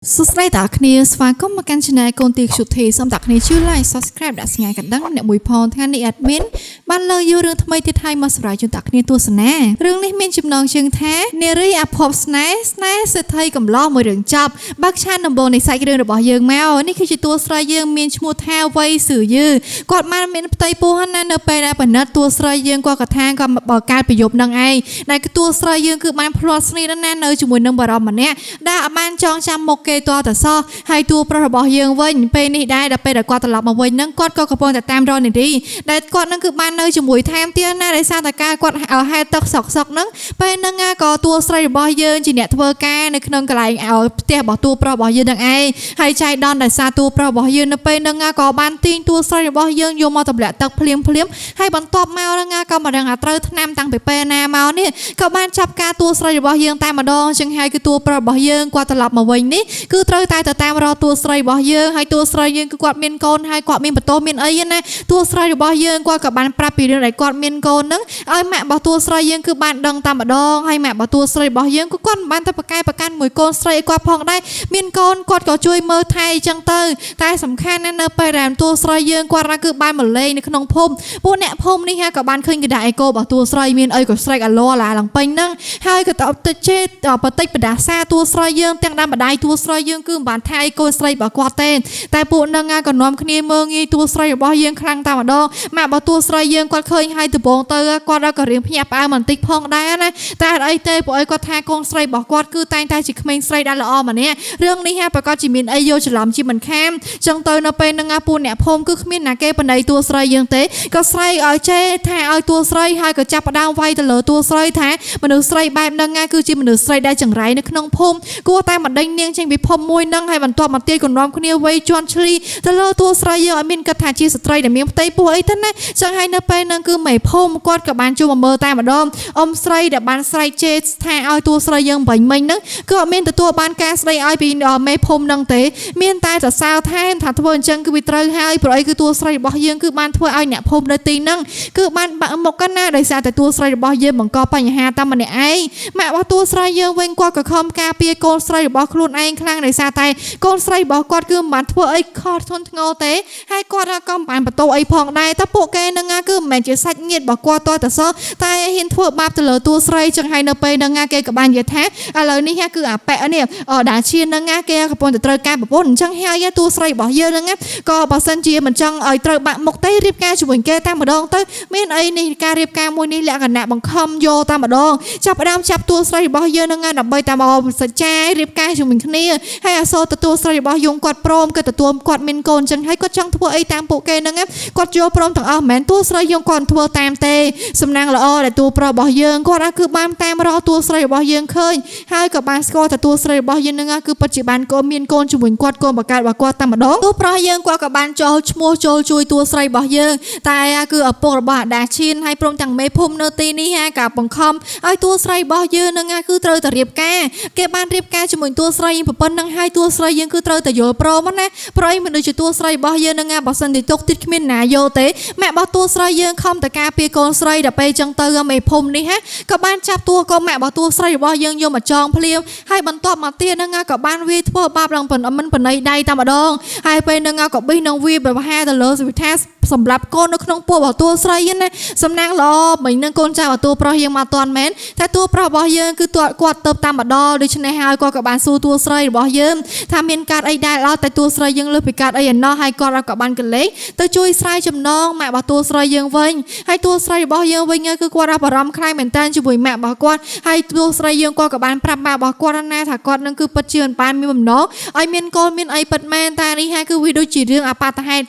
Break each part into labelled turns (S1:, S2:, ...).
S1: សួស្តីតាគ្នាស្វាគមន៍មកកាន់ Channel កូនទីសុធីសូមតាគ្នាជួយ Like Subscribe ដាក់ស្ងាយកណ្ដឹងអ្នកមួយផងថ្ងៃនេះ Admin បានលើកយករឿងថ្មីទៀតហើយមកសម្រាប់ជូនតាគ្នាទស្សនារឿងនេះមានចំណងជើងថានារីអភ័ព្វស្នេហ៍សេដ្ឋីកំឡោះមួយរឿងចប់បើកឆានដំបូងនៃសាច់រឿងរបស់យើងមកនេះគឺជាតួស្រីយើងមានឈ្មោះថាវៃសឺយឺគាត់បានមានផ្ទៃពោះណានៅពេលដែលបណ្ឌិតតួស្រីយើងគាត់កថាគាត់បើកើតប្រយុទ្ធនឹងឯងដែលតួស្រីយើងគឺបានផ្លាត់ស្នីណានៅជាមួយនឹងបារម្ភម្នាក់ដែលបានចងចាំមុខគេតតសោះហើយតួប្រុសរបស់យើងវិញពេលនេះដែរដល់ពេលដែលគាត់ត្រឡប់មកវិញហ្នឹងគាត់ក៏កំពុងតែតាមរកនារីដែលគាត់ហ្នឹងគឺបាននៅជាមួយថែមទៀតណាដោយសារតែការគាត់ហែទឹកសក់ហ្នឹងពេលហ្នឹងក៏តួស្រីរបស់យើងជាអ្នកធ្វើការនៅក្នុងកន្លែងផ្ទះរបស់តួប្រុសរបស់យើងហ្នឹងឯងហើយចៃដន្យដោយសារតួប្រុសរបស់យើងនៅពេលហ្នឹងក៏បានទាញតួស្រីរបស់យើងយកមកទម្លាក់ទឹកភ្លាមហើយបន្ទាប់មកហ្នឹងក៏មិនដឹងត្រូវថ្នាំតាំងពីពេលណាមកនេះក៏បានចាប់ការតួស្រីរបស់យើងតែម្ដងចឹងហើយគឺតួប្រុសរបស់យើងគាត់ត្រឡប់មកវិញនេះគឺត្រូវតែទៅតាមរកតួស្រីរបស់យើងហើយតួស្រីយើងគឺគាត់មានកូនហើយគាត់មានបន្ទោសមានអីណាតួស្រីរបស់យើងគាត់ក៏បានប្រាប់ពីរឿងដែលគាត់មានកូនហ្នឹងឲ្យម៉ាក់របស់តួស្រីយើងគឺបានដឹងតែម្ដងហើយម៉ាក់របស់តួស្រីរបស់យើងក៏គាត់បានទៅប្រកាន់មួយកូនស្រីឲ្យគាត់ផងដែរមានកូនគាត់ក៏ជួយមើលថែអញ្ចឹងទៅតែសំខាន់ណាស់នៅពេលដែលតួស្រីយើងគាត់គឺបានមកលេងនៅក្នុងភូមិពួកអ្នកភូមិនេះក៏បានឃើញកណ្ដាលអេកូរបស់តួស្រីមានអីក៏ស្រែកអាឡឡាឡើងពេញហ្នឹងហើយក៏ទៅជេរបតិចបដាសាតួស្រីយើងទាំងតាមម្ដាយតួស្រីយើងគឺមិនបានថែកូនស្រីរបស់គាត់ទេតែពួកនឹងក៏នាំគ្នាមើងងាយតួស្រីរបស់យើងខ្លាំងតែម្ដងម៉ាក់របស់តួស្រីយើងគាត់ឃើញហើយដំបងទៅគាត់ក៏រៀងភ្ញាក់ផ្អើលបន្តិចផងដែរណាតែអត់អីទេពួកអីគាត់ថាកូនស្រីរបស់គាត់គឺតែងតែជាក្មេងស្រីដែលល្អម្នាក់រឿងនេះប្រកាសជាមានអីយកច្រឡំជាមិនខានចឹងទៅនៅពេលនឹងពួកអ្នកភូមិគឺគ្មានណាគេបណ្ដៃតួស្រីយើងទេក៏ស្រែកឲ្យចេថាឲ្យតួស្រីហើយក៏ចាប់ផ្ដើមវាយទៅលើតួស្រីថាមនុស្សស្រីបែបហ្នឹងគឺជាមនុស្សស្រីដែលចង្រៃនៅក្នុងភូមិគួរតែបណ្ដេញនាងចេញពីភូមិមួយហ្នឹងហើយបន្ទាប់មកទៀតក៏នាំគ្នាវ័យជន់ឈ្លីទៅលើតួស្រីយើងឲ្យមានគិតថាជាស្ត្រីដែលមានផ្ទៃពោះអីទៅណាចឹងហើយនៅពេលហ្នឹងគឺមេភូមិគាត់ក៏បានជួបមកមើលតែម្ដងអ៊ំស្រីដែលបានស្រែកជេរថាឲ្យតួស្រីយើងបាញ់មិញហ្នឹងគឺអត់មានទទួលបានការស្ដីឲ្យពីមេភូមិហ្នឹងទេមានតែសរសើរថែមថាធ្វើអញ្ចឹងគឺវាត្រូវហើយព្រោះអីគឺតួស្រីរបស់យើងគឺបានធ្វើឲ្យអ្នកភូមិនៅទីហ្នឹងគឺបានបាក់មុខកណាដោយសារតែតួស្រីរបស់យើងបង្កបញ្ហាតាមម្នាក់ឯងម៉ាក់របស់តួស្រីយើងវិញគាត់ក៏ខំការពារកូនស្រីរបស់ខ្លួនឯងខ្លាំងដោយសារតែកូនស្រីរបស់គាត់គឺមិនបានធ្វើអីខុសធ្ងន់ធ្ងរទេហើយគាត់ក៏មិនបានបន្ទោសអីផងដែរតែពួកគេនឹងគឺមិនមែនជាសាច់ញាតិរបស់គាត់តើសោះតែហ៊ានធ្វើបាបទៅលើតួស្រីចឹងហើយនៅពេលនឹងគេក៏បាននិយាយថាឥឡូវនេះគឺអាប៉ែនេះដាឈៀននឹងគេកំពុងតែត្រូវការប្រពន្ធអញ្ចឹងហើយតួស្រីរបស់យើងនឹងក៏បើសិនជាមិនចង់ឲ្យត្រូវបាក់មុខទេរៀបការជាមួយគេតែម្ដងទៅមានអីនេះការរៀបការមួយនេះលក្ខណៈបង្ខំយកតែម្ដងចាប់ផ្ដើមចាប់តួស្រីរបស់យើងនឹងដើម្បីតែមកសច្ចារៀបការជាមួយគ្នាហើយអាសូរទទួលស្រីរបស់យើងគាត់ព្រមគាត់ទទួលគាត់មានកូនចឹងហើយគាត់ចង់ធ្វើអីតាមពួកគេហ្នឹងគាត់យកព្រមទាំងអស់មិនមែនតួស្រីយើងគាត់ធ្វើតាមទេសំណាងល្អដែលតួប្រុសរបស់យើងគាត់គឺបានតាមរកតួស្រីរបស់យើងឃើញហើយក៏បានស្គាល់ថាតួស្រីរបស់យើងហ្នឹងគឺពិតជាបានកូនមានកូនជាមួយគាត់កូនបកើតរបស់គាត់តែម្ដងតួប្រុសយើងគាត់ក៏បានចូលឈ្មោះចូលជួយតួស្រីរបស់យើងតែគឺឪពុករបស់អាដាឈៀនហើយព្រមទាំងមេភូមិនៅទីនេះក៏បង្ខំឲ្យតួស្រីរបស់យើងហ្នឹងគឺត្រូវតែរៀបការគេបានរៀបការជាមួយតួស្រីប្រពន្ធហ្នឹងហើយតួស្រីយើងគឺត្រូវតែយល់ព្រមណាព្រោះមនុស្សជាតួស្រីរបស់យើងហ្នឹងបើសិនទីទុកទៀតគ្មានណាយកទេម៉ាក់របស់តួស្រីយើងខំតការពារកូនស្រីដល់ពេលចឹងទៅមេភូមិនេះក៏បានចាប់តួកូនម៉ាក់របស់តួស្រីរបស់យើងយកមកចងភ្លាមហើយបន្ទាប់មកទៀតហ្នឹងក៏បានវាយធ្វើបាបឡើងមិនបណៃដៃតែម្ដងហើយពេលហ្នឹងក៏បិះនឹងវាប្រហារទៅលើសវិថាសម្រាប់កូននៅក្នុងពោះរបស់តួស្រីណាសំណាងល្អមិញនឹងកូនចៅរបស់តួប្រុសយើងមកតាន់មែនតែតួប្រុសរបស់យើងគឺគាត់ទៅតាមម្ដងដូច្នេះហើយគាត់ក៏បានសួរតួស្រីរបស់យើងថាមានកាតអីដែរតែតួស្រីយើងលើសពីកាតអីឯណោះហើយគាត់ក៏បានកលេចទៅជួយស្រាយចំណងម៉ាក់របស់តួស្រីយើងវិញហើយតួស្រីរបស់យើងវិញគឺគាត់បារម្ភខ្លាំងមែនតើជាមួយម៉ាក់របស់គាត់ហើយតួស្រីយើងគាត់ក៏បានប្រាប់ម៉ាក់របស់គាត់ណាថាគាត់នឹងគឺពិតជាមិនបានមានបំណងឲ្យមានកូនមានអីពិតមែនតែនេះហើយគឺវាដូចជារឿងអបតហេតុ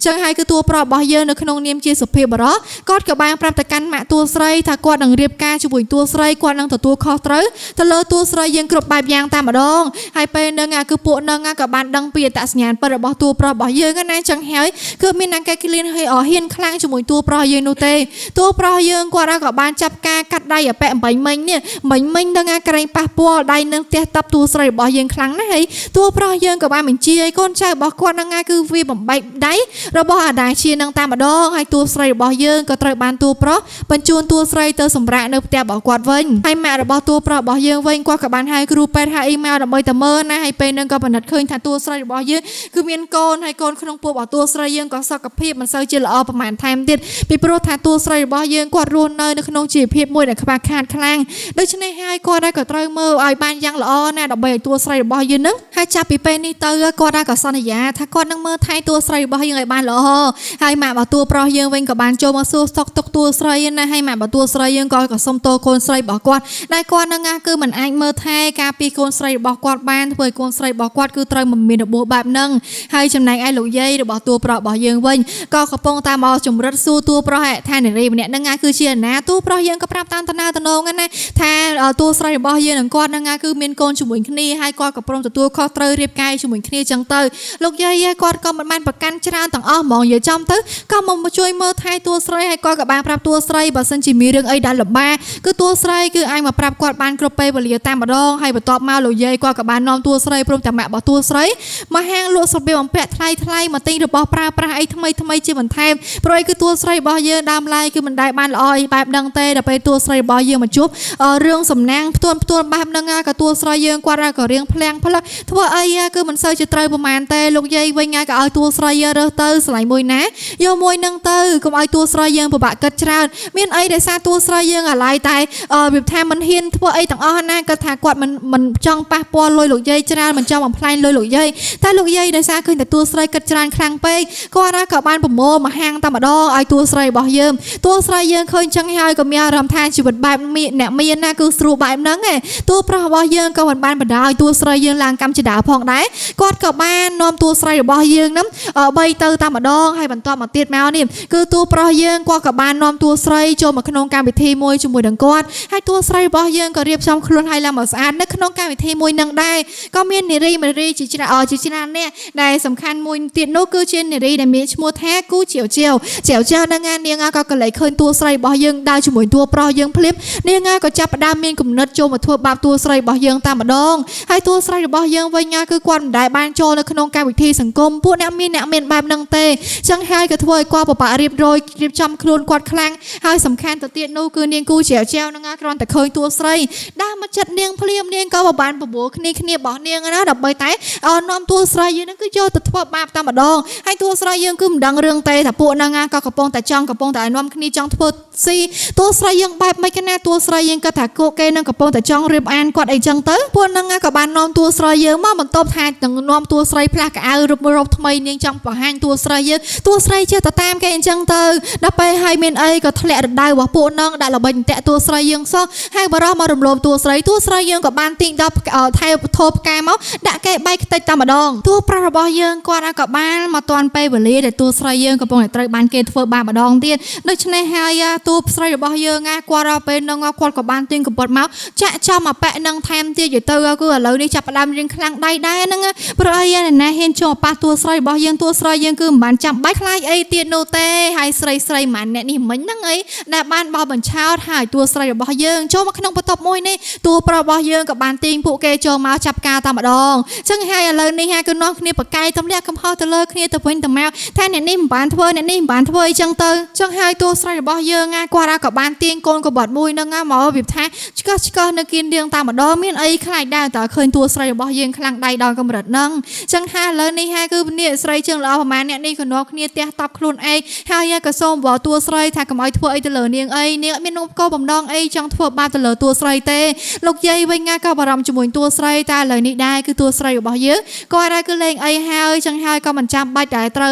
S1: ចឹងហើយគឺតួប្រុសរបស់យើងនៅក្នុងនាមជាសុភាពបរោះគាត់ក៏បានប្រាប់ទៅកាន់ម៉ាក់តួស្រីថាគាត់នឹងរៀបការជាមួយតួស្រីគាត់នឹងទទួលខុសត្រូវទៅលើតួស្រីយើងគ្រប់បែបយ៉ាងតែម្ដងហើយពេលហ្នឹងគឺពួកហ្នឹងក៏បានដឹងពីអត្តសញ្ញាណពិតរបស់តួប្រុសរបស់យើងណាចឹងហើយគឺមានអ្នកគេក្លៀនឲ្យហ៊ានខ្លាំងជាមួយតួប្រុសយើងនោះទេតួប្រុសយើងគាត់ក៏បានចាប់ការកាត់ដៃអាប៉ែអំបញ្ញមិញនេះមិញហ្នឹងក្រែងប៉ះពាល់ដៃនឹងផ្ទះតាប់តួស្រីរបស់យើងខ្លាំងណាស់ហើយតួប្រុសយើងក៏បានបញ្ជាឲ្យកូនចៅរបស់គាត់ហ្នឹងគឺវាបំបែកដៃរបស់អាដាជានឹងតែម្ដងហើយតួស្រីរបស់យើងក៏ត្រូវបានតួប្រុសបញ្ជូនតួស្រីទៅសម្រាកនៅផ្ទះរបស់គាត់វិញហើយម៉ាក់របស់តួប្រុសរបស់យើងវិញគាត់ក៏បានហៅគ្រូពេទ្យ HI មកដើម្បីទៅមើល ណាហើយពេលនឹងក៏បណ្ឌិតឃើញថាតួស្រីរបស់យើងគឺមានកូនហើយកូនក្នុងពោះរបស់តួស្រីយើងក៏សុខភាពមិនសូវជាល្អប្រហែលថែមទៀតពីព្រោះថាតួស្រីរបស់យើងគាត់រស់នៅក្នុងជីវភាពមួយដែលខ្វះខាតខ្លាំងដូច្នេះហើយគាត់ក៏ត្រូវមើលឲ្យបានយ៉ាងល្អណាស់ដើម្បីឲ្យតួស្រីរបស់យើងនឹងហើយចាប់ពីពេលនេះទៅគាត់ក៏សន្យាថាគាត់នឹងមើលថែតួស្រីរបស់យើងឲ្យបានល្អហើយម៉ាក់របស់តួប្រុសយើងវិញក៏បានចូលមកសួរស្តុកទុកតួស្រីណាហើយម៉ាក់របស់តួស្រីយើងក៏សុំតកូនស្រីរបស់គាត់ដែលគាត់នឹងគឺមិនអាចមើលថែការពារកូនស្រីរបស់គាត់បានធ្វើឲ្យកូនស្រីរបស់គាត់គឺត្រូវមានរបួសបែបហ្នឹងហើយចំណែកឯលោកយាយរបស់តួប្រុសរបស់យើងវិញក៏កំពុងតាមមកជំរិតសួរតួប្រុសថានារីម្នាក់ហ្នឹងគឺជាអាណាតួប្រុសយើងក៏ប្រាប់តាមតំណងណាថាតួស្រីរបស់យើងនឹងគាត់ហ្នឹងគឺមានកូនជាមួយគ្នាហើយគាត់ក៏ព្រមទទួលខុសត្រូវរៀបការជាមួយគ្នាចឹងទៅលោកយាយគាត់ក៏មិនបានប្រកាន់ច្រើនទាំងអស់ហ្មងនិយាយចំទៅក៏មកជួយមើលថែតួស្រីហើយគាត់ក៏បានប្រាប់តួស្រីបើសិនជាមានរឿងអីដែលលំបាកគឺតួស្រីគឺអាចមកប្រាប់គាត់បានគ្រប់ពេលវេលាតែម្ដងហើយបន្ទាប់មកលោកយាយគាត់ក៏បាននាំតួស្រីព្រមទាំងម៉ាក់របស់តួស្រីមកហាងលក់សម្ភារបំពាក់ថ្លៃមកទិញរបស់ប្រើប្រាស់អីថ្មីជាបន្ថែមព្រោះអីគឺតួស្រីរបស់យើងដើមឡើយគឺមិនដែលបានល្អអីបែបហ្នឹងទេដល់ពេលតួស្រីរបស់យើងមកជួបរឿងសំណាងផ្ទួនបែបហ្នឹងក៏តួស្រីយើងគាត់ក៏រៀងភ្លាំងផ្លឹកធ្វើអីគឺមិនសូវជាត្រូវប្រហែលទេលោកយាយវិញក៏ឲ្យតួស្រីរើសទៅស្លាញ់មួយណាយកមួយហ្នឹងទៅកុំឲ្យតួស្រីយើងពិបាកគិតច្រើនមានអីដែលសារតួស្រីយើងអាឡ័យតែវាថាមិនហ៊ានធ្វើអីទាំងអស់ណាគាត់ថាគាត់មិនចង់ប៉ះពាល់លុយលោកយាយច្រើនមិនចង់បំផ្លាញលុយលោកយាយតែលោកយាយដោយសារឃើញតែតួស្រីគិតច្រើនខ្លាំងពេកគាត់ក៏បានប្រមូលមកហាងតែម្ដងឲ្យតួស្រីរបស់យើងតួស្រីយើងឃើញចឹងហើយក៏មានអារម្មណ៍ថាជីវិតបែបអ្នកមានណាគឺស្រួលបែបហ្នឹងឯងតួប្រុសរបស់យើងក៏មិនបានបណ្ដោយតួស្រីយើងឡើងកម្មជាដាផងដែរគាត់ក៏បាននាំតួស្រីរបស់យើងហ្នឹងបីទៅតែម្ដងហើយបន្តមកទៀតមកនេះគឺតួប្រុសយើងគាត់ក៏បាននាំតួស្រីចូលមកក្នុងកម្មវិធីមួយជាមួយនឹងគាត់ហើយតួស្រីរបស់យើងក៏រៀបចំខ្លួនឲ្យឡើងមកស្អាតនៅក្នុងកម្មវិធីមួយនឹងដែរក៏មាននារីជាច្រើនអ្នកដែលសំខាន់មួយទៀតនោះគឺជានារីដែលមានឈ្មោះថាគូជាវនឹងនាងក៏កលែងឃើញតួស្រីរបស់យើងដើរជាមួយតួប្រុសយើងភ្លាមនាងក៏ចាប់ផ្ដើមមានគំនិតចូលមកធ្វើបាបតួស្រីរបស់យើងតែម្ដងហើយតួស្រីរបស់យើងវិញគឺគាត់មិនដែលបានចូលនៅក្នុងកម្មវិធីសង្គមពួកអ្នកមានបែបហ្នឹងទេចឹងហើយក៏ធ្វើឲ្យគាត់ពិបាករៀបចំខ្លួនគាត់ខ្លាំងហើយសំខាន់ទៅទៀតនោះគឺនាងគូជាវនឹងគ្រាន់តែឃើញតួស្រីដើរមកចិត្តនាងភ្លាមនាងក៏បានបបួលគ្នារបស់នាងណាដើម្បីតែនាំតួស្រីយើងហ្នឹងគឺយកទៅធ្វើបាបតែម្ដងហើយតួស្រីយើងគឺមិនដឹងរឿងទេថាពួកហ្នឹងក៏កំពុងតែនាំគ្នាចង់ធ្វើស៊ីតួស្រីយើងបែបមិនណាតួស្រីយើងគាត់ថាគេនឹងកំពុងតែចង់រៀបអានគាត់អីចឹងទៅពួកហ្នឹងក៏បាននាំតួស្រីយើងមកបន្ទប់ថានឹងនាំតួស្រីផ្លាស់កៅអៅរូបថ្មីនាងចង់បង្ហាញតួស្រីយើងតួស្រីចេះតែតាមគេអញ្ចឹងទៅដល់ពេលហើយមានអីក៏ធ្លាក់រដៅរបស់ពួកហ្នឹងដាក់ល្បិចតាក់តួស្រីយើងសោះហើយបរោះមករំលោភតួស្រីយើងក៏បានទីងដល់ថែធោផ្កាមកដាក់គេបែកខ្ទេចតែម្ដងតួប្រុសរបស់យើងគាត់ក៏បានមកតាន់ពេលវេលាដែលតួស្រីយើងកំពុងតែត្រូវបានគេធ្វើបាបម្ដងទៀតដូច្នេះហើយតួស្រីរបស់យើងគាត់ដល់ពេលហ្នឹងគាត់ក៏បានទីងកំពត់មកចាក់ចំអាប៉ែនឹងថែមទៀតយទៅគឺឥឡូវនេះចាប់ផ្ដើមរៀងខ្លាំងដៃដែរហ្នឹងព្រោះអីណាហ៊ានចូលប៉ះតួស្រីរបស់យើងតួស្រីយើងគឺមិនបានចាំបាច់ខ្លាចអីទៀតនោះទេហើយស្រីម៉ានអ្នកនេះមិញហ្នឹងអីដែលបានបោះបញ្ឆោតហើយតួស្រីរបស់យើងចូលមកក្នុងបន្ទប់មួយនេះតួប្រុសរបស់យើងក៏បានទីងពួកគេចូលមកចាប់ការតែម្ដងចឹងហើយឥឡូវនេះគឺនាំគ្នាប្រកែកទម្លាក់កំហុសទៅលើគ្នាទៅវិញទៅមកថាអ្នកនេះមិនបានធ្វើអ្នកនេះមិនបានធ្វើអីចឹងទៅចឹងហើយតួស្រីរបស់យើងគាត់ក៏បានទាញកូនកបត់មួយហ្នឹងមកវាថាឆ្កឹះនៅគៀនរៀងតាមម្ដងមានអីខ្លាចដែរតើឃើញតួស្រីរបស់យើងខ្លាំងដៃដល់កម្រិតហ្នឹងចឹងហើយឥឡូវនេះគឺអ្នកស្រីជើងល្អប្រហែលអ្នកនេះក៏នាំគ្នាទះតប់ខ្លួនឯងហើយក៏សូមវល់តួស្រីថាកុំឲ្យធ្វើអីទៅលើនាងអីនាងអត់មានគោលបំណងអីចង់ធ្វើបាបទៅលើតួស្រីទេលោកយាយវិញក៏បារម្ភជាមួយតួស្រីតែឥឡូវនេះដែរគឺតួស្រីរបស់យើងគាត់គឺលេងអីហើយចឹងហើយក៏មិនចាំបាច់តែត្រូវ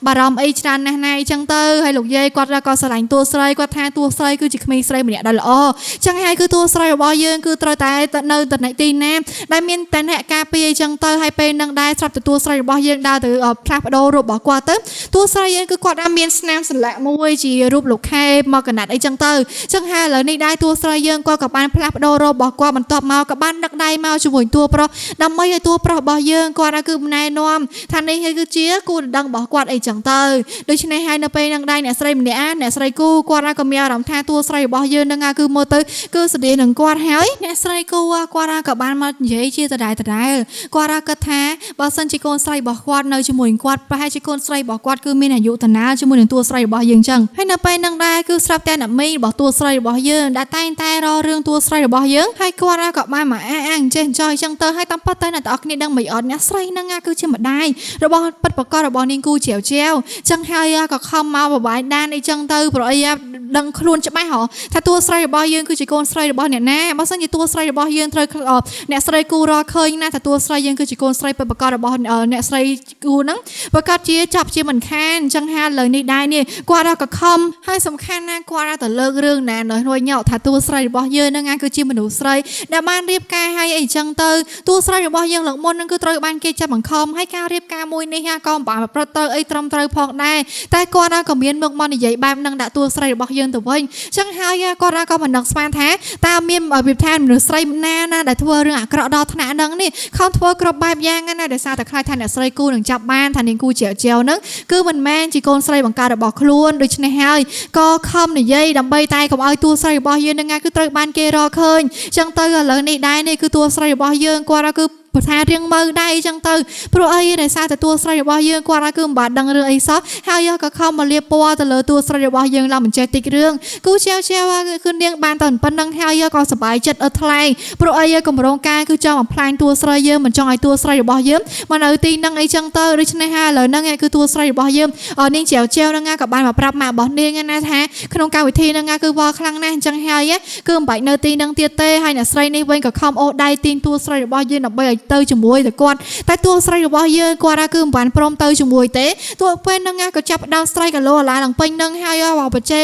S1: បារម្ភអីច្រើនណាស់ណាអីចឹងទៅហើយលោកយាយគាត់ក៏ស្រឡាញ់តួស្រីគាត់ថាតួស្រីគឺជាក្មេងស្រីម្នាក់ដែលល្អចឹងហើយគឺតួស្រីរបស់យើងគឺត្រូវតែនៅទីណាដែលមានតែអ្នកការពារអីចឹងទៅហើយពេលនឹងដែរស្រាប់តែតួស្រីរបស់យើងដើរទៅផ្លាស់ប្ដូររូបរបស់គាត់ទៅតួស្រីយើងគឺគាត់បានមានស្នាមសន្លាក់មួយជារូបលោកខេមកកណាត់អីចឹងទៅចឹងហើយឥឡូវនេះដែរតួស្រីយើងគាត់ក៏បានផ្លាស់ប្ដូររូបរបស់គាត់បន្ទាប់មកក៏បានដឹកដៃមកជាមួយតួប្រុសដើម្បីឲ្យតួប្រុសរបស់យើងគាត់គឺណែនាំថានេះគឺជាគូដណ្ដឹងរបស់គាត់អីចឹងទៅដូច្នេះហើយនៅពេលនឹងដែរអ្នកស្រីម្នាក់អ្នកស្រីគូគាត់ក៏មានអារម្មណ៍ថាតួស្រីរបស់យើងនឹងគឺមើលទៅគឺស្តីនឹងគាត់ហើយអ្នកស្រីគូគាត់ក៏បានមកនិយាយជាដដែលគាត់គិតថាបើសិនជាកូនស្រីរបស់គាត់នៅជាមួយគាត់ប្រហែលជាកូនស្រីរបស់គាត់គឺមានអាយុតាណាជាមួយនឹងតួស្រីរបស់យើងចឹងហើយនៅពេលនឹងដែរគឺស្រាប់តែអ្នកមីរបស់តួស្រីរបស់យើងដែលតែងតែរករឿងតួស្រីរបស់យើងហើយគាត់ក៏បានមកអាងចេះចោយច ចឹងទៅឲ្យតាមប៉ះទៅអ្នកទាំងអស់គ្នាដឹងមិនអត់អ្នកស្រីហ្នឹងគឺជាម្ដាយរបស់ពិតប្រាកដរបស់នាងគូជាវជាវចឹងហើយក៏ខំមកបបាយដានអីចឹងទៅព្រោះអីដឹងខ្លួនច្បាស់ហ៎ថាតួស្រីរបស់យើងគឺជាកូនស្រីរបស់អ្នកណាបើសិនជាតួស្រីរបស់យើងត្រូវអ្នកស្រីគូរកឃើញណាថាតួស្រីយើងគឺជាកូនស្រីពិតប្រាកដរបស់អ្នកស្រីគូហ្នឹងប្រកាសជាចាប់ជាមិនខានចឹងហើយលើនេះដែរនេះគាត់ក៏ខំហើយសំខាន់ណាគាត់ទៅលើករឿងណារួយញ៉ោថាតួស្រីរបស់យើងហ្នឹងគឺជាមនុស្សស្រីដែលបានរៀបការឲ្យអីចឹងទៅតួស្រីរបស់យើងលើកមុនហ្នឹងគឺត្រូវបានគេចាប់បង្ខំឲ្យការរៀបការមួយនេះក៏មិនបានប្រព្រឹត្តទៅអីត្រឹមត្រូវផងដែរតែគាត់ក៏មានមុខមកនិយាយបែបហ្នឹងដាក់តួស្រីរបស់យើងទៅវិញចឹងហើយគាត់ក៏មិននឹកស្មានថាតើមានវិធានមនុស្សស្រីណាដែលធ្វើរឿងអាក្រក់ដល់ថ្នាក់ហ្នឹងនេះខំធ្វើគ្រប់បែបយ៉ាងណាដោយសារតែខ្លាចថាអ្នកស្រីគូនឹងចាប់បានថានាងគូជាវហ្នឹងគឺមិនមែនជាកូនស្រីបង្កើតរបស់ខ្លួនដូច្នេះហើយក៏ខំនិយាយដើម្បីតែកុំឲ្យតួស្រីរបស់យើងហ្នឹងគឺត្រូវបានគេរកឃើញចឹងទៅឥឡូវនេះដែរនេះគឺតួស្រីរបស់យើងគាត់គឺប្រថារៀងមើលដែរអញ្ចឹងទៅព្រោះអីដោយសារតែតួស្រីរបស់យើងគាត់គឺមិនបានដឹងរឿងអីសោះហើយក៏ខំមកលាបពណ៌ទៅលើតួស្រីរបស់យើងឡើងមិនចេះតិចរឿងគូជាវគឺនាងបានតែប៉ុណ្្នឹងហើយក៏សប្បាយចិត្តអត់ថ្លៃព្រោះអីកម្រងការគឺចង់បំផ្លាញតួស្រីយើងមិនចង់ឲ្យតួស្រីរបស់យើងមកនៅទីហ្នឹងអីចឹងទៅដូច្នេះហើយឥឡូវហ្នឹងគឺតួស្រីរបស់យើងនាងជាវហ្នឹងក៏បានមកប្រាប់ម៉ាក់របស់នាងណាថាក្នុងកម្មវិធីហ្នឹងគឺវល់ខ្លាំងណាស់អញ្ចឹងហើយគឺមិនបាច់នៅទីហ្នឹងទៀតទេហើយអ្នកស្រីនេះវិញក៏ខំអូសដៃទាញតួស្រីរបស់យើងដើម្បីឲ្យទៅជាមួយទៅគាត់តែតួស្រីរបស់យើងគាត់គឺមិនបានព្រមទៅជាមួយទេតួពេលហ្នឹងក៏ចាប់ដើមស្រែកកលោអាឡាឡើងពេញហ្នឹងហើយបច្ចេ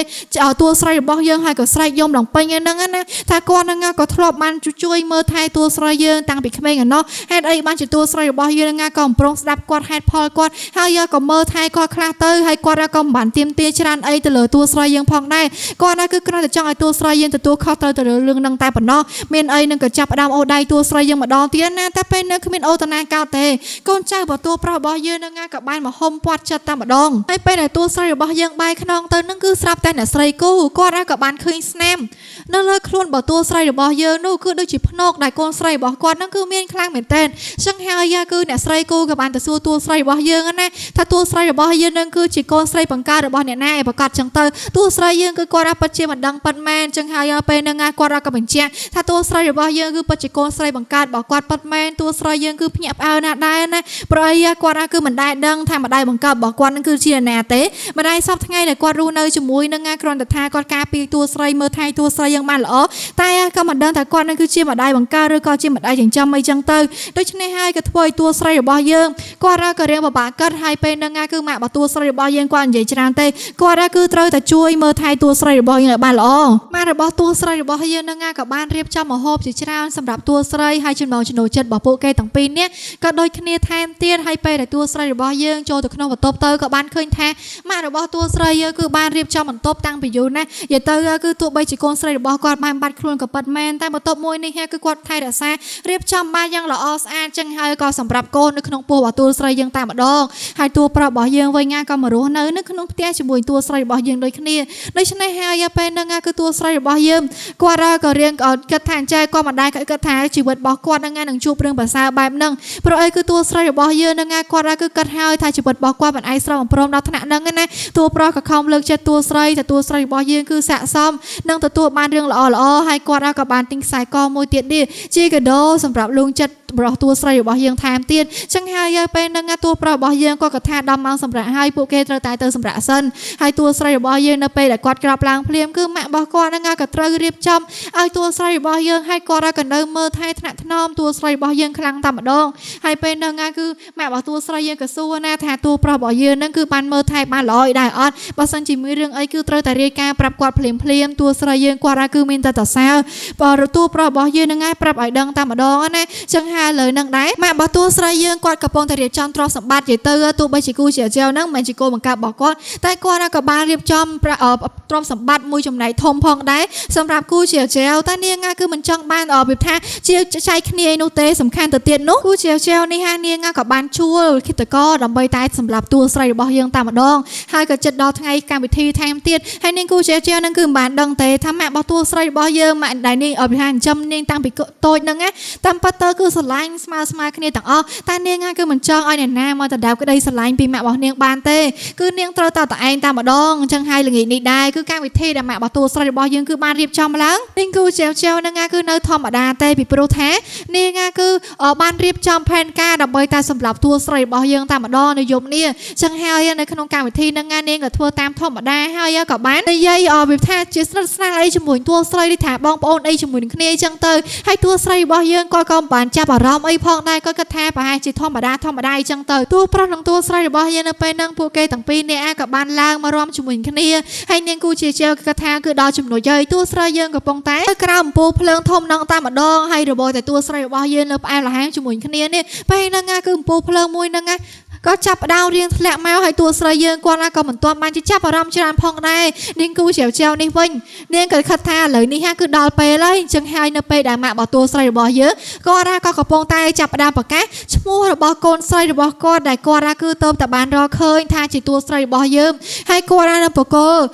S1: តួស្រីរបស់យើងហើយក៏ស្រែកយំឡើងពេញហ្នឹងណាថាគាត់ហ្នឹងក៏ធ្លាប់បានជួយមើលថែតួស្រីយើងតាំងពីក្មេងឯណោះហេតុអីបានជាតួស្រីរបស់យើងហ្នឹងក៏មិនព្រមស្ដាប់គាត់ហេតុផលគាត់ហើយក៏មើលថែគាត់ខ្លះទៅហើយគាត់ក៏មិនបានទៀមទាច្រើនអីទៅលើតួស្រីយើងផងដែរគាត់គឺគ្រាន់តែចង់ឲ្យតួស្រីយើងទទួលខុសត្រូវទៅលើរឿងហ្នឹងតែប៉ុណ្ណោះមានអីនឹងក៏ចាប់ដើមអូដៃតួស្រីយើងម្ដងទៀតណាតែពេលគ្មានអូតនាកោតទេកូនចៅរបស់តួប្រុសរបស់យើងនឹងក៏បានមកហុំពាត់ចិត្តតែម្ដងហើយពេលដែលតួស្រីរបស់យើងបាយខ្នងទៅនឹងគឺស្រាប់តែអ្នកស្រីគូគាត់ក៏បានឃើញស្នាមនៅលើខ្លួនរបស់តួស្រីរបស់យើងនោះគឺដូចជាភ្នែកដែលកូនស្រីរបស់គាត់នឹងគឺមានខ្លាំងមែនទែនចឹងហើយគឺអ្នកស្រីគូក៏បានទៅសួរតួស្រីរបស់យើងណាថាតួស្រីរបស់យើងនឹងគឺជាកូនស្រីបង្កើតរបស់អ្នកណាឯប្រកាសចឹងទៅតួស្រីយើងគឺគាត់ពិតជាមិនដឹងប៉ិតមែនចឹងហើយពេលហ្នឹងគាត់ក៏បញ្ជាក់ថាតួស្រីរបស់យើងគឺពិតជាកូនស្រីបង្កើតរបស់គាត់ប៉ិតមែនតួស្រីយើងគឺភ្ញាក់ផ្អើលណាស់ដែរណាព្រោះអីគាត់គឺមិនដែលដឹងថាម្ដាយបង្កើតរបស់គាត់នឹងគឺជាណាទេម្ដាយសពថ្ងៃដែលគាត់រស់នៅជាមួយនឹងគ្រាន់តែថាគាត់ការពារតួស្រីមើលថែតួស្រីយ៉ាងបានល្អតែក៏មិនដឹងថាគាត់នឹងគឺជាម្ដាយបង្កើតឬក៏ជាម្ដាយចិញ្ចឹមអីចឹងទៅដូច្នេះហើយក៏ធ្វើឲ្យតួស្រីរបស់យើងគាត់ក៏រៀងពិបាកកើតហើយពេលហ្នឹងគឺម៉ាក់របស់តួស្រីរបស់យើងគាត់និយាយច្រើនទេគាត់គឺត្រូវតែជួយមើលថែតួស្រីរបស់យើងឲ្យបានល្អម៉ាក់របស់តួស្រីរបស់យើងហ្នឹងក៏បានរៀបចំម្ហូបជាច្រើនសម្រាប់តួស្រីហើយចំណងចំណូលចិត្តរបស់ពួកគេទាំងពីរនេះក៏ដូចគ្នាថែមទៀតហើយពេលដែលតួស្រីរបស់យើងចូលទៅក្នុងបន្ទប់ទៅក៏បានឃើញថាម៉ាក់របស់តួស្រីយើងគឺបានរៀបចំបន្ទប់តាំងពីយូរណាស់និយាយទៅគឺទោះបីជាកូនស្រីរបស់គាត់បានបាត់ខ្លួនក៏ពិតមែនតែបន្ទប់មួយនេះគឺគាត់ថែរក្សារៀបចំបានយ៉ាងល្អស្អាតចឹងហើយក៏សម្រាប់កូននៅក្នុងពោះរបស់តួស្រីយើងតែម្ដងហើយតួប្រុសរបស់យើងវិញក៏មករស់នៅក្នុងផ្ទះជាមួយតួស្រីរបស់យើងដូចគ្នាដូច្នេះហើយពេលហ្នឹងគឺតួស្រីរបស់យើងគាត់ក៏រៀងគិតថាអញ្ចឹងគាត់មិនដែលគិតថាជីវិតរបស់គាត់ហ្នឹងនឹងជួបរឿងប្រសើរបែបហ្នឹងព្រោះអីគឺតួស្រីរបស់យើងហ្នឹងគាត់គឺគិតហើយថាជីវិតរបស់គាត់មិនអាចស្រោមព្រមដល់ថ្នាក់ហ្នឹងណាតួប្រុសក៏ខំលើកចិត្តតួស្រីតែតួស្រីរបស់យើងគឺស័ក្តិសមនឹងទទួលបានរឿងល្អហើយគាត់ក៏បានទិញខ្សែកមួយទៀតនេះជាកាដូសម្រាប់លួងចិត្តរបស់តួស្រីរបស់យើងថែមទៀតចឹងហើយពេលហ្នឹងតួប្រុសរបស់យើងក៏ថា10ម៉ោងសម្រាប់ហើយពួកគេត្រូវតែទៅសម្រាប់សិនហើយតួស្រីរបស់យើងនៅពេលដែលគាត់ក្រាបឡើងភ្លាមគឺម៉ាក់របស់គាត់ហ្នឹងក៏ត្រូវរៀបចំឲ្យតួស្រីរបស់យើងហើយគាត់ក៏នៅមើលថែថ្នាក់ថ្នមតួស្រីរបស់យើងខ្លាំងតែម្ដងហើយពេលហ្នឹងគឺម៉ាក់របស់តួស្រីយើងក៏សួរណាថាតួប្រុសរបស់យើងហ្នឹងគឺបានមើលថែបានល្អដែរអត់បើសិនជាមានរឿងអីគឺត្រូវតែរាយការណ៍ប្រាប់គាត់ភ្លាមតួស្រីយើងគាត់គឺមានតែសរសើរបើតួប្រុសរបស់យើងហ្នឹងប្រាប់ឲ្យដឹងតែម្ដងណាចឹងហើយលើនឹងដែរម៉ាក់របស់តួស្រីយើងគាត់កំពុងតែរៀបចំទ្រព្យសម្បត្តិនិយាយទៅទោះបីជាគូជាជែវហ្នឹងមិនជាគោលបង្កើតរបស់គាត់តែគាត់ក៏បានរៀបចំទ្រព្យសម្បត្តិមួយចំណែកធំផងដែរសម្រាប់គូជាជែវតែនាងគឺមិនចង់បានវាថាជាចែកគ្នាឯនោះទេសំខាន់ទៅទៀតនោះគូជាជែវនេះនាងក៏បានជួលគិតកោដើម្បីតែសម្រាប់តួស្រីរបស់យើងតែម្ដងហើយក៏ចិត្តដល់ថ្ងៃកម្មវិធីថែមទៀតហើយនាងគូជាជែវហ្នឹងគឺមិនបានដឹងទេថាម៉ាក់របស់តួស្រីរបស់យើងម៉ាក់ដែលនាងឲ្យពិហាចិញ្ចឹមនាងតាំងពីតូចហ្នឹងតាមពិតទៅគឺស្រ ឡាញ់ស្មើគ្នាទាំងអស់តែនាងគឺមិនចង់ឲ្យអ្នកណាមកដណ្ដើមក្តីស្រឡាញ់ពីម៉ាក់របស់នាងបានទេគឺនាងត្រូវតែឯងតែម្ដងអញ្ចឹងហើយល្ងាចនេះដែរគឺកម្មវិធីដែលម៉ាក់របស់តួស្រីរបស់យើងគឺបានរៀបចំឡើងនាងគូចែវនឹងគឺនៅធម្មតាទេពីព្រោះថានាងគឺបានរៀបចំផែនការដើម្បីតែសម្រាប់តួស្រីរបស់យើងតែម្ដងនៅយប់នេះអញ្ចឹងហើយនៅក្នុងកម្មវិធីនឹងនាងក៏ធ្វើតាមធម្មតាហើយក៏បាននិយាយវាថាជាស្និទ្ធស្នាលអីជាមួយតួស្រីនេះថាបងប្អូនអីជាមួយនឹងគ្នាអញ្ចឹងទៅហើយតួស្រីរបស់យើងគាត់ក៏បានចាប់អារម្មណ៍អីផងដែរគាត់គិតថាប្រហែលជាធម្មតាអញ្ចឹងទៅតួប្រុសនិងតួស្រីរបស់យើងនៅពេលហ្នឹងពួកគេទាំងពីរនាក់ក៏បានឡើងមករាំជាមួយគ្នាហើយនាងគូជាជើគិតថាគឺដល់ចំណុចហើយតួស្រីយើងកំពុងតែក្រោមអំពូលភ្លើងធំនឹងតែម្ដងហើយរបបតែតួស្រីរបស់យើងនៅផ្អែមល្ហែមជាមួយគ្នានេះពេលហ្នឹងគឺអំពូលភ្លើងមួយហ្នឹងក៏ចាប់ផ្ដើមរៀងធ្លាក់មកហើយតួស្រីយើងគាត់ក៏មិនទាន់បានចាប់អារម្មណ៍ច្រើនផងដែរនាងគូចែវនេះវិញនាងក៏គិតថាឥឡូវនេះគឺដល់ពេលហើយអញ្ចឹងហើយនៅពេលដែលម៉ាក់របស់តួស្រីរបស់យើងគាត់ក៏កំពុងតែចាប់ផ្ដើមប្រកាសឈ្មោះរបស់កូនស្រីរបស់គាត់ដែលគាត់គឺទៅតែបានរកឃើញថាជាតួស្រីរបស់យើងហើយគាត់នៅបកគល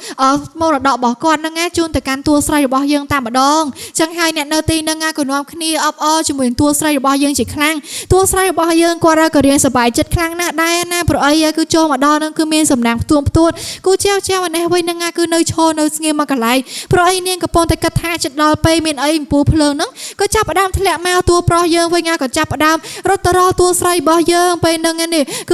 S1: មរតករបស់គាត់នឹងជូនទៅកាន់តួស្រីរបស់យើងតែម្ដងអញ្ចឹងហើយអ្នកនៅទីនឹងក៏នាំគ្នាអបអរជាមួយតួស្រីរបស់យើងជាខ្លាំងតួស្រីរបស់យើងគាត់ក៏រៀងសប្បាយចិត្តខ្លាំងណាស់ដែរណាព្រោះអីគឺចូលមកដល់នឹងគឺមានសំណាងផ្ទួតគូចែវនេះវិញនឹងគឺនៅឈរនៅស្ងៀមមកកន្លែងព្រោះអីនាងកំពុងតែគិតថាចិត្តដល់ពេលមានអីអំពូលភ្លើងហ្នឹងក៏ចាប់ផ្ដើមធ្លាក់មកតួប្រុសយើងវិញក៏ចាប់ផ្ដើមរត់ទៅរកតួស្រីរបស់យើងពេលហ្នឹងនេះគ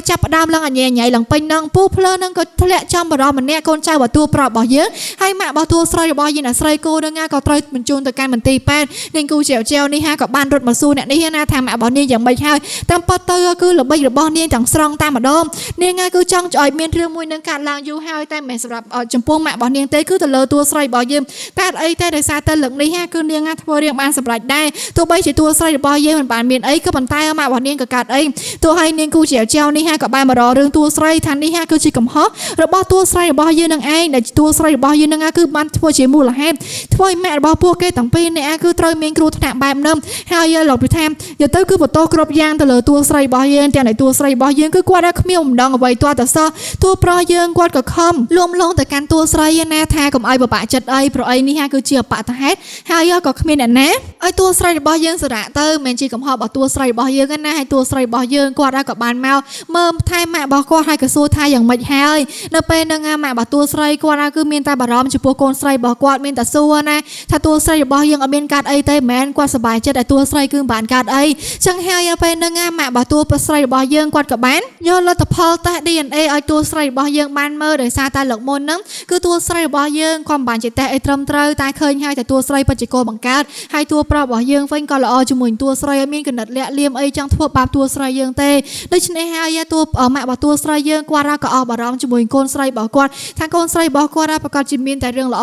S1: ឺចាប់ផ្ដើមឡើងអញញ៉ៃឡើងពេញហ្នឹងអំពូលភ្លើងហ្នឹងក៏ធ្លាក់ចំបរោះម្នាក់កូនចៅរបស់តួប្រុសរបស់យើងហើយម៉ាក់របស់តួស្រីរបស់យើងអាស្រីគូហ្នឹងក៏ត្រូវបញ្ជូនទៅកាន់មន្ទីរពេទ្យនាងគូចែវនេះក៏បានរត់មកសួរអ្នកនេះណាថាម៉ាក់របស់នាងយ៉ាងម៉េចហើយតាមពិតទៅគឺល្បិចរបស់នាងទាំងស្រង់តាមម្ដងនាងគឺចង់ឲ្យមានរឿងមួយនឹងកាត់ឡើងយូរហើយតែមិនសម្រាប់ចំពោះម៉ាក់របស់នាងទេគឺទៅលើតួស្រីរបស់យើងតែអីតែដោយសារតែលើកនេះគឺនាងធ្វើរៀងបានសម្រេចដែរទោះបីជាតួស្រីរបស់យើងមិនបានមានអីក៏ប៉ុន្តែម៉ាក់របស់នាងក៏កាត់អីទោះឲ្យនាងគូចែវនេះក៏បានមករករឿងតួស្រីថានេះគឺជាកំហុសរបស់តួស្រីរបស់យើងនឹងឯងដែលតួស្រីរបស់យើងនឹងគឺបានធ្វើជាមូលហេតុធ្វើឲ្យម៉ាក់របស់ពួកគេទាំងពីរនាក់គឺត្រូវមានគ្រោះថ្នាក់បែបហ្នឹងហើយលោកពិថាយកទៅគឺបន្ទោសគ្រប់យ៉ាងទៅលើតួស្រីរបស់យើងទាំងតួស្រីរបស់យើងគឺគាត់គ្មានម្ដងអ្វីទាល់តែសោះតួប្រុសយើងគាត់ក៏ខំលួមលងទៅកាន់តួស្រីណាថាកុំឲ្យបបាក់ចិត្តអីព្រោះអីនេះគឺជាអបតហេតុហើយក៏គ្មានអ្នកណាឲ្យតួស្រីរបស់យើងសារៈទៅមិនជាកំហុសរបស់តួស្រីរបស់យើងណាហើយតួស្រីរបស់យើងគាត់ក៏បានមកមើលថែម៉ាក់របស់គាត់ហើយក៏សួរថាយ៉ាងម៉េចហើយនៅពេលហ្នឹងម៉ាក់របស់តួស្រីគាត់គឺមានតែបារម្ភចំពោះកូនស្រីរបស់គាត់មានតែសួរណាថាតួស្រីរបស់យើងអត់មានកាត់អីទេមិនមែនគាត់សប្បាយចិត្តតែតួស្រីគឺមិនបានកាត់អីចឹងហើយពេលហ្នឹងម៉ាក់របស់តួស្រីរបស់យើងគាត់ក៏បានយកលទ្ធផលតេស្ត DNA ឲ្យតួស្រីរបស់យើងបានមើលដោយសារតែលើកមុនហ្នឹងគឺតួស្រីរបស់យើងគាត់មិនបានជាតេស្តអីត្រឹមត្រូវតែឃើញហើយតែតួស្រីបច្ចុប្បន្នបង្កើតហើយតួប្រុសរបស់យើងវិញក៏ល្អជាមួយតួស្រីឲ្យមានគណិតលាក់លៀមអីចង់ធ្វើបាបតួស្រីយើងទេដូច្នេះហើយតួម៉ាក់របស់តួស្រីយើងគាត់ក៏អស់បារម្ភជាមួយកូនស្រីរបស់គាត់ថាកូនស្រីរបស់គាត់ប្រកាសជាមានតែរឿងល្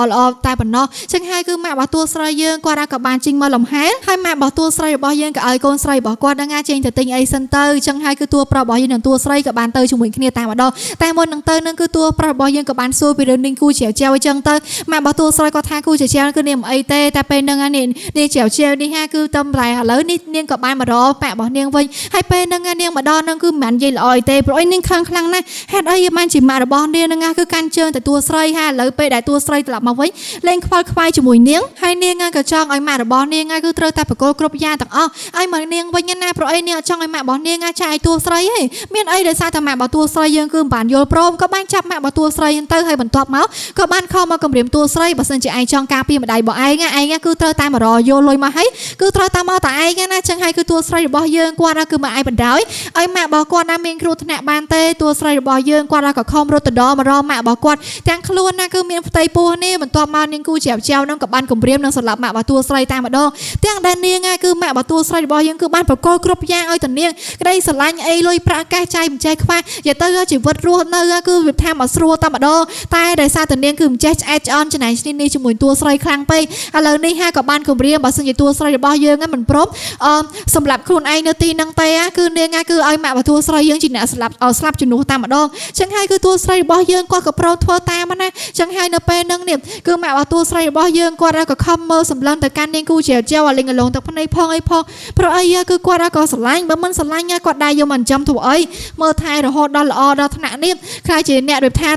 S1: អតែប៉ុណ្ណោះចឹងហើយគឺម៉ាក់របស់តួស្រីយើងគាត់ក៏បានចេញមកលំហែហើយម៉ាក់របស់តួស្រីរបស់យើងក៏ឲ្យកូនស្រីរបស់គាត់ហ្នឹងចេញទៅទិញអីសិនទៅចឹងហើយគឺតួប្រុសរបស់យើងនិងតួស្រីក៏បានទៅជាមួយគ្នាតែម្ដងតែមុននឹងទៅនឹងគឺតួប្រុសរបស់យើងក៏បានសួរពីរឿងនាងគូចែវអញ្ចឹងទៅម៉ាក់របស់តួស្រីគាត់ថាគូចែវគឺនាងមិនអីទេតែពេលហ្នឹងនាងចែវនេះគឺតំតែឥឡូវនេះនាងក៏បានមករកប៉ាក់របស់នាងវិញហើយពេលហ្នឹងនាងមកដល់ហ្នឹងគឺមិនបាននិយាយល្អអីទេព្រោះនាងខ្លាំងណាស់ហេតុអីបានជាម៉ាក់របស់នាងហ្នឹងគឺកាន់ជើងតែតួស្រីហើយឥឡូវពេលដែលតួស្រីត្រឡប់មកវិញលេងខ្វល់ខ្វាយជាមួយនាងហើយនាងក៏ចង់ឲ្យម៉ាក់របស់នាងគឺត្រូវតែប្រកល់គ្រប់យ៉ាងទាំងអស់ឲ្យមកនាងវិញណាព្រោះអីនាងអត់ចង់ឲ្យម៉ាក់របស់នាងចាយតួស្រីទេមានអីដោយសារតែម៉ាក់របស់តួស្រីយើងគឺមិនបានយល់ព្រមក៏បានចាប់ម៉ាក់របស់តួស្រីទៅហើយបន្ទាប់មកក៏បានខំមកគម្រាមតួស្រីបើសិនជាឯងចង់ការពារម្ដាយរបស់ឯងគឺត្រូវតែមករយកលុយមកឲ្យគឺត្រូវតែមកតែឯងណាចឹងហើយគឺតួស្រីរបស់យើងគាត់គឺមកឯងបណ្ដោយឲ្យម៉ាក់របស់គាត់ណាមានគ្រោះថ្នាក់បានទេតួស្រីរបស់យើងគាត់ក៏ខំរត់ទៅដល់មករកម៉ាក់របស់គាត់ទាំងខ្លួនណាគឺមានផ្ទៃពោះនេះបន្ទាប់មកនាងគូចែវហ្នឹងក៏បានគម្រាមនឹងសម្លាប់ម៉ាក់របស់តួស្រីតែម្ដងទាំងដែលនាងគឺម៉ាក់របស់តួស្រីរបស់យើងគឺបានប្រកល់គ្រប់យ៉ាងឲ្យតនាងក្តីស្រឡាញ់អីលុយប្រាក់កាសចាយមិនចេះខ្វះយកទៅជីវិតរស់នៅគឺវាថាមកស្រួលតែម្ដងតែដោយសារតនាងគឺមិនចេះឆ្អែតឆ្អន់ច្នៃឈ្នានីជាមួយតួស្រីខ្លាំងពេកឥឡូវនេះក៏បានគម្រាមបើសិនជាតួស្រីរបស់យើងមិនព្រមសម្រាប់ខ្លួនឯងនៅទីហ្នឹងទេគឺនាងគឺឲ្យម៉ាក់របស់តួស្រីយើងជាអ្នកស្លាប់ជំនួសតែម្ដងចឹងហើយគឺតួស្រីរបស់យើងគាត់ក៏ព្រមធ្វើតាមណាចឹងហើយនៅពេលហ្នឹងនេះគឺម៉ាក់របស់តួស្រីរបស់យើងគាត់ក៏ខំមើលសម្លឹងទៅកាន់នាងគូចែវឲ្យលេងលងទឹកភ្នែកផងអីផងព្រោះអីគឺគាត់ក៏ស្រឡាញ់បើមិនស្រឡាញ់គាត់ដែរយកមកចិញ្ចឹមធ្វើអីមើលថែរហូតដល់ល្អដល់ថ្នាក់នេះខ្លាចជាអ្នកដូចថា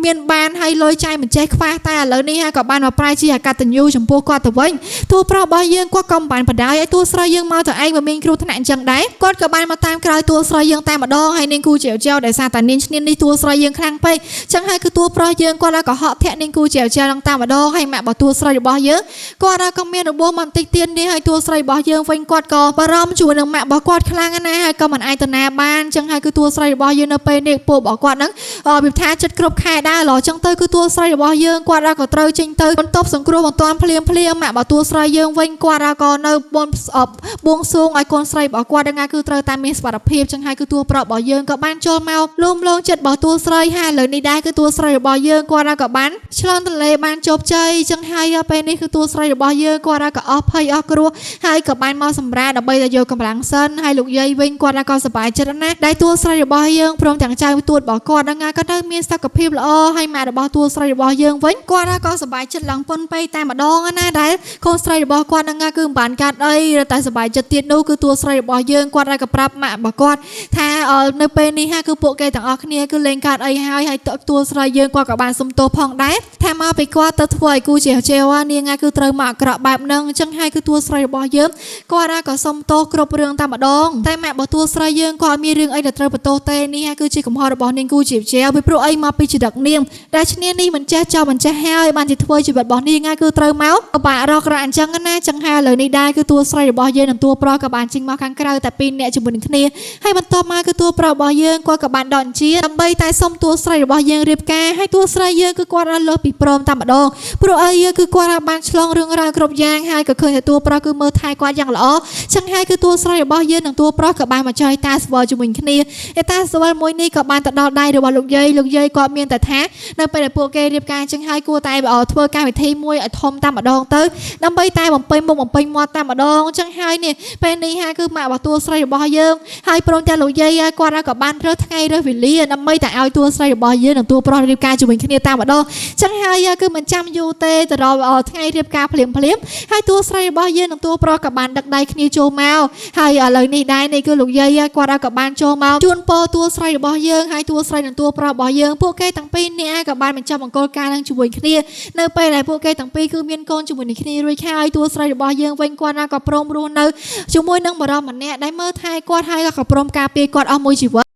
S1: មានបានហើយលុយចាយមិនចេះខ្វះតែឥឡូវនេះហើយក៏បានមកប្រែជាអកតញ្ញូចំពោះគាត់ទៅវិញតួប្រុសរបស់យើងគាត់ក៏មិនបានបដាយឲ្យតួស្រីយើងមកទៅឯងមិនមានគ្រោះថ្នាក់អញ្ចឹងដែរគាត់ក៏បានមកតាមក្រោយតួស្រីយើងតែម្ដងហើយនាងគូជាវចៅដោយសារតែនាងឈ្នាននេះតួស្រីយើងខ្លាំងពេកអញ្ចឹងហើយគឺតួប្រុសយើងគាត់ក៏ហក់ធាក់នាងគូជាវចៅនឹងតែម្ដងហើយម៉ាក់របស់តួស្រីរបស់យើងគាត់ក៏មានរបួសបន្តិចទៀតនេះហើយតួស្រីរបស់យើងវិញគាត់ក៏បារម្ភជួយនឹងម៉ាក់របស់គាត់ខ្លាំងណាស់ហើយក៏មិនអាចទៅណាបានអញ្ចឹងហើយគឺតួស្រីរបស់យើងនៅពេលនេះពួករបស់គាត់ហ្នឹងវាថាចិត្តគ្រប់ខែដែរឡោះអញ្ចឹងទៅគឺតួស្រីរបស់យើងគាត់ក៏ត្រូវចេញទៅបន្ទប់សង្គ្រោះបន្ទាន់ភ្លាមម៉ាក់របស់តួស្រីយើងវិញគាត់ក៏នៅបួងសួងឲ្យកូនស្រីរបស់គាត់ហ្នឹងគឺត្រូវតែមានសុខភាពអញ្ចឹងហើយគឺតួប្រុសរបស់យើងក៏បានចូលមកលួមលងចិត្តរបស់តួស្រីហើយឥឡូវនេះដែរគឺតួស្រីរបស់យើងគាត់ក៏បានឆ្លងទន្លេបានជោគជ័យអញ្ចឹងហើយពេលនេះគឺតួស្រីរបស់យើងគាត់ក៏អស់ភ័យអស់គ្រោះហើយក៏បានមកសម្រាប់ដើម្បីទៅយកកម្លាំងសិនហើយលោកយាយវិញគាត់ក៏សប្បាយចិត្តណាស់ដែលតួស្រីរបស់យើងព្រមទាំងចៅទួតរបស់គាត់ហ្នឹងក៏នៅមានសុខភាពល្អហើយម៉ាក់របស់តួស្រីរបស់យើងវិញគាត់ក៏សប្បាយចិត្តឡើងប៉ុនពេកតែម្ដងណាដែលកូនស្រីរបស់គាត់ហ្នឹងគឺមិនបានកាត់អីតែសប្បាយចិត្តទៀតនោះគឺតួស្រីរបស់យើងគាត់ក៏ប្រាប់ម៉ាក់របស់គាត់ថានៅពេលនេះគឺពួកគេទាំងអស់គ្នាគឺលេងកាត់អីហើយតួស្រីយើងគាត់ក៏បានសុំទោសផងដែរថាមកពីគាត់ទៅធ្វើឲ្យគូជាជេវនាងគឺត្រូវមកអាក្រក់បែបហ្នឹងអញ្ចឹងហើយគឺតួស្រីរបស់យើងគាត់ក៏សុំទោសគ្រប់រឿងតែម្ដងតែម៉ាក់របស់តួស្រីយើងក៏អត់មានរឿងអីដែលត្រូវបន្ទោសទេនេះគឺជាកំហុសរបស់នាងគូជាជេវពីព្រោះអីមកពីចរិតនាងដែលឈ្នានេះមិនចេះចោលមិនចេះហើយបានជាធ្វើជីវិតរបស់នាងគឺត្រូវមកបាក់រករ៉ាអញ្ចឹងណាអញ្ចឹងហើយឥឡូវនេះដែរគឺតួស្រីរបស់យើងនិងតួប្រុសក៏បានចេញមកខាងក្រៅតែពីរនាក់ជាមួយនឹងគ្នាហើយបន្ទាប់មកគឺតួប្រុសរបស់យើងគាត់ក៏បានដកអញ្ជាដើម្បីតែសុំតួស្រីរបស់យើងរៀបការហើយតួស្រីយើងគឺគាត់លើសពីព្រមតែម្ដងព្រោះអីគឺគាត់បានឆ្លងរឿងរ៉ាវគ្រប់យ៉ាងហើយក៏ឃើញថាតួប្រុសគឺមើលថែគាត់យ៉ាងល្អអញ្ចឹងហើយគឺតួស្រីរបស់យើងនិងតួប្រុសក៏បានមកចុយតាស្វល់ជាមួយគ្នាឯតាស្វល់មួយនេះក៏បានទៅដល់ដៃរបស់លោកយាយគាត់មានតែថានៅពេលដែលពួកគេរៀបការអញ្ចឹងហើយគួរតែធ្វើកម្មវិធីមួយឲ្យធំតែម្ដងទៅដើម្បីតែបំពេញមុខបំពេញមាត់តែម្ដងអញ្ចឹងហើយនេះពេលនេះគឺម៉ាក់របស់តួស្រីរបស់យើងហើយព្រមទាំងលោកយាយគាត់ក៏បានរើសថ្ងៃរើសវេលាដើម្បីតែឲ្យតួស្រីរបស់យើងនិងតួប្រុសរៀបការជាមួយគ្នាតែម្ដងអញ្ចឹងហើយគឺមិនចាំយូរទេទៅដល់ថ្ងៃរៀបការភ្លាមហើយតួស្រីរបស់យើងនិងតួប្រុសក៏បានដឹកដៃគ្នាចូលមកហើយឥឡូវនេះដែរនេះគឺលោកយាយគាត់ក៏បានចូលមកជូនពរតួស្រីរបស់យើងហើយតួស្រីនិងតួប្រុសរបស់យើងពួកគេទាំងពីរនាក់ក៏បានបញ្ចប់មង្គលការនឹងជាមួយគ្នានៅពេលដែលពួកគេទាំងពីរគឺមានកូនជាមួយនឹងគ្នារួចហើយតួស្រីរបស់យើងវិញគាត់ក៏ព្រមរស់នៅជាមួយនឹងបរិមម្នាក់ដែលមើលថែគាត់ហើយក៏ព្រមការពារគាត់អស់មួយជីវិត